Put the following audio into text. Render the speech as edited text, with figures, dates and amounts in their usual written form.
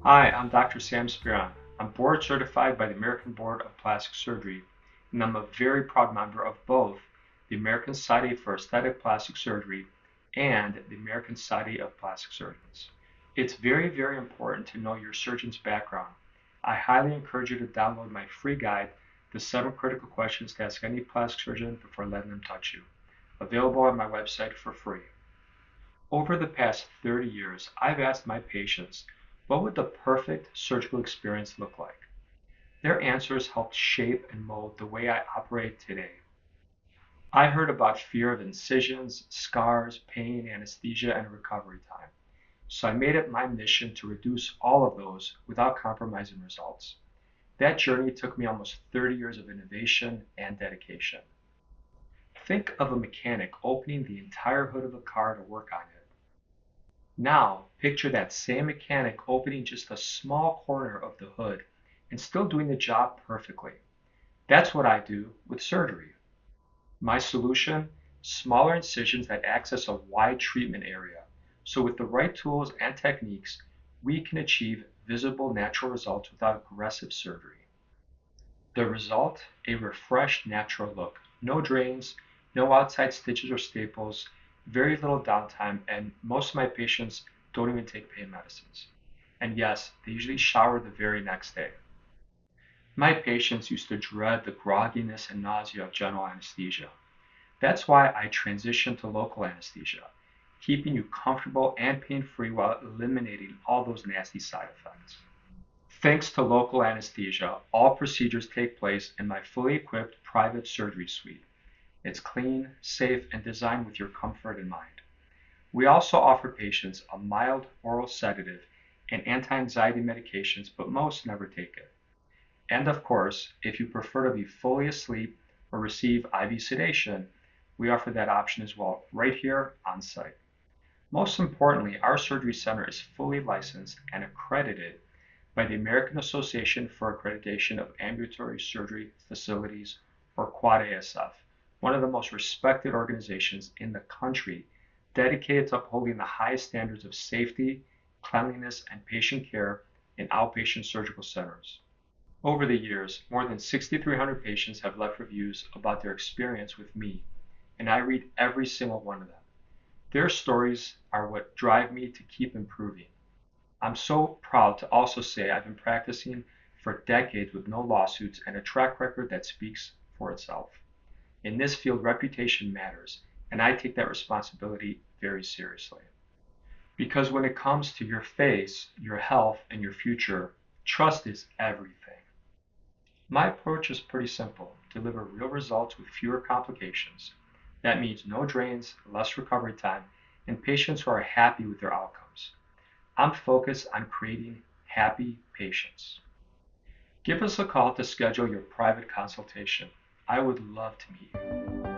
Hi, I'm Dr. Sam Speron. I'm board certified by the American Board of Plastic Surgery, and I'm a very proud member of both the American Society for Aesthetic Plastic Surgery and the American Society of Plastic Surgeons. It's very, very important to know your surgeon's background. I highly encourage you to download my free guide, The 7 Critical Questions to Ask Any Plastic Surgeon Before Letting Them Touch You, available on my website for free. Over the past 30 years, I've asked my patients, what would the perfect surgical experience look like? Their answers helped shape and mold the way I operate today. I heard about fear of incisions, scars, pain, anesthesia, and recovery time. So I made it my mission to reduce all of those without compromising results. That journey took me almost 30 years of innovation and dedication. Think of a mechanic opening the entire hood of a car to work on it. Now, picture that same mechanic opening just a small corner of the hood and still doing the job perfectly. That's what I do with surgery. My solution: smaller incisions that access a wide treatment area. So with the right tools and techniques, we can achieve visible natural results without aggressive surgery. The result: a refreshed natural look. No drains, no outside stitches or staples, very little downtime, and most of my patients don't even take pain medicines. And yes, they usually shower the very next day. My patients used to dread the grogginess and nausea of general anesthesia. That's why I transitioned to local anesthesia, keeping you comfortable and pain-free while eliminating all those nasty side effects. Thanks to local anesthesia, all procedures take place in my fully equipped private surgery suite. It's clean, safe, and designed with your comfort in mind. We also offer patients a mild oral sedative and anti-anxiety medications, but most never take it. And of course, if you prefer to be fully asleep or receive IV sedation, we offer that option as well, right here on site. Most importantly, our surgery center is fully licensed and accredited by the American Association for Accreditation of Ambulatory Surgery Facilities, or Quad ASF, one of the most respected organizations in the country dedicated to upholding the highest standards of safety, cleanliness, and patient care in outpatient surgical centers. Over the years, more than 6,300 patients have left reviews about their experience with me, and I read every single one of them. Their stories are what drive me to keep improving. I'm so proud to also say I've been practicing for decades with no lawsuits and a track record that speaks for itself. In this field, reputation matters, and I take that responsibility very seriously. Because when it comes to your face, your health, and your future, trust is everything. My approach is pretty simple: deliver real results with fewer complications. That means no drains, less recovery time, and patients who are happy with their outcomes. I'm focused on creating happy patients. Give us a call to schedule your private consultation. I would love to meet you.